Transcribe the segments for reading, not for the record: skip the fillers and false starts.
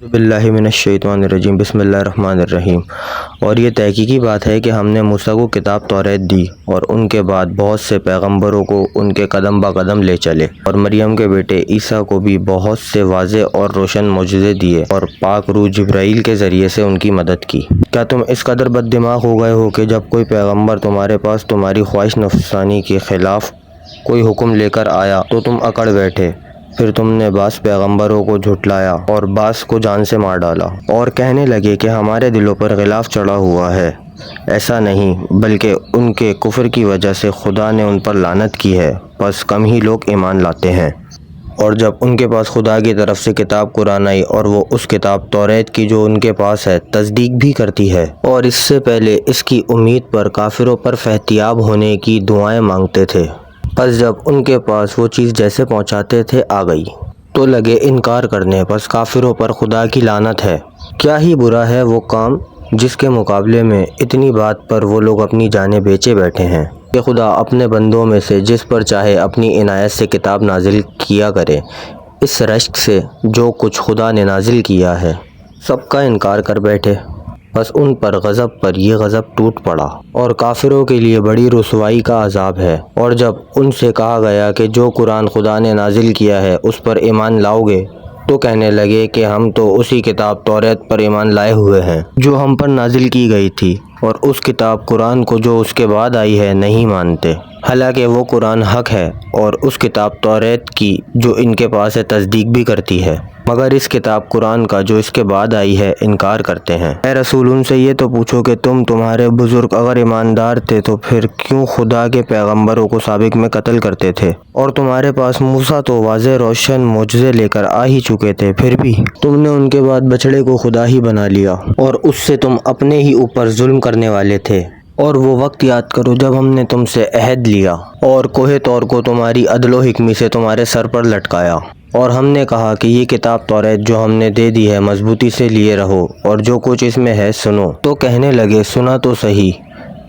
باللہ من الشیطان الرجیم، بسم اللہ الرحمن الرحیم۔ اور یہ تحقیقی بات ہے کہ ہم نے موسیٰ کو کتاب توریت دی اور ان کے بعد بہت سے پیغمبروں کو ان کے قدم با قدم لے چلے، اور مریم کے بیٹے عیسیٰ کو بھی بہت سے واضح اور روشن معجزے دیے اور پاک روح جبرائیل کے ذریعے سے ان کی مدد کی۔ کیا تم اس قدر بد دماغ ہو گئے ہو کہ جب کوئی پیغمبر تمہارے پاس تمہاری خواہش نفسانی کے خلاف کوئی حکم لے کر آیا تو تم اکڑ بیٹھے؟ پھر تم نے بعض پیغمبروں کو جھٹلایا اور بعض کو جان سے مار ڈالا اور کہنے لگے کہ ہمارے دلوں پر غلاف چڑھا ہوا ہے۔ ایسا نہیں، بلکہ ان کے کفر کی وجہ سے خدا نے ان پر لعنت کی ہے، پس کم ہی لوگ ایمان لاتے ہیں۔ اور جب ان کے پاس خدا کی طرف سے کتاب قرآن آئی اور وہ اس کتاب توریت کی جو ان کے پاس ہے تصدیق بھی کرتی ہے، اور اس سے پہلے اس کی امید پر کافروں پر فیضیاب ہونے کی دعائیں مانگتے تھے، پس جب ان کے پاس وہ چیز جیسے پہنچاتے تھے آ گئی تو لگے انکار کرنے، پس کافروں پر خدا کی لعنت ہے۔ کیا ہی برا ہے وہ کام جس کے مقابلے میں اتنی بات پر وہ لوگ اپنی جانیں بیچے بیٹھے ہیں کہ خدا اپنے بندوں میں سے جس پر چاہے اپنی عنایت سے کتاب نازل کیا کرے۔ اس رشک سے جو کچھ خدا نے نازل کیا ہے سب کا انکار کر بیٹھے، بس ان پر غضب پر یہ غضب ٹوٹ پڑا، اور کافروں کے لیے بڑی رسوائی کا عذاب ہے۔ اور جب ان سے کہا گیا کہ جو قرآن خدا نے نازل کیا ہے اس پر ایمان لاؤ گے تو کہنے لگے کہ ہم تو اسی کتاب توریت پر ایمان لائے ہوئے ہیں جو ہم پر نازل کی گئی تھی، اور اس کتاب قرآن کو جو اس کے بعد آئی ہے نہیں مانتے، حالانکہ وہ قرآن حق ہے، اور اس کتاب توریت کی جو ان کے پاس ہے تصدیق بھی کرتی ہے، مگر اس کتاب قرآن کا جو اس کے بعد آئی ہے انکار کرتے ہیں۔ اے رسول، ان سے یہ تو پوچھو کہ تمہارے بزرگ اگر ایماندار تھے تو پھر کیوں خدا کے پیغمبروں کو سابق میں قتل کرتے تھے؟ اور تمہارے پاس موسیٰ تو واضح روشن معجزے لے کر آ ہی چکے تھے، پھر بھی تم نے ان کے بعد بچڑے کو خدا ہی بنا لیا، اور اس سے تم اپنے ہی اوپر ظلم کرنے والے تھے۔ اور وہ وقت یاد کرو جب ہم نے تم سے عہد لیا اور کوہ طور کو تمہاری عدل و حکمی سے تمہارے سر پر لٹکایا، اور ہم نے کہا کہ یہ کتاب توریت جو ہم نے دے دی ہے مضبوطی سے لیے رہو اور جو کچھ اس میں ہے سنو۔ تو کہنے لگے سنا تو صحیح،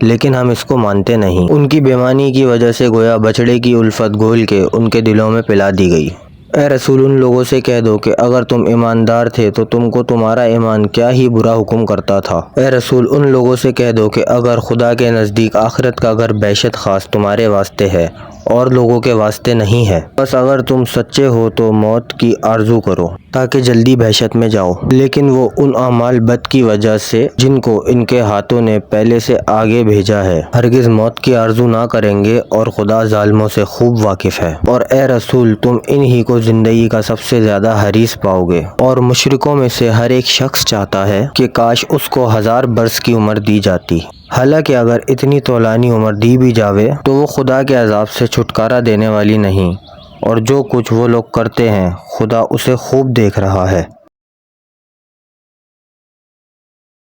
لیکن ہم اس کو مانتے نہیں۔ ان کی بے ایمانی کی وجہ سے گویا بچڑے کی الفت گھول کے ان کے دلوں میں پلا دی گئی۔ اے رسول، ان لوگوں سے کہہ دو کہ اگر تم ایماندار تھے تو تم کو تمہارا ایمان کیا ہی برا حکم کرتا تھا۔ اے رسول، ان لوگوں سے کہہ دو کہ اگر خدا کے نزدیک آخرت کا گھر بیشت خاص تمہارے واسطے ہے اور لوگوں کے واسطے نہیں ہے، بس اگر تم سچے ہو تو موت کی آرزو کرو تاکہ جلدی بہشت میں جاؤ۔ لیکن وہ ان اعمال بد کی وجہ سے جن کو ان کے ہاتھوں نے پہلے سے آگے بھیجا ہے ہرگز موت کی آرزو نہ کریں گے، اور خدا ظالموں سے خوب واقف ہے۔ اور اے رسول، تم انہی کو زندگی کا سب سے زیادہ حریص پاؤ گے، اور مشرکوں میں سے ہر ایک شخص چاہتا ہے کہ کاش اس کو 1000 برس کی عمر دی جاتی، حالانکہ اگر اتنی طولانی عمر دی بھی جاوے تو وہ خدا کے عذاب سے چھٹکارا دینے والی نہیں، اور جو کچھ وہ لوگ کرتے ہیں خدا اسے خوب دیکھ رہا ہے۔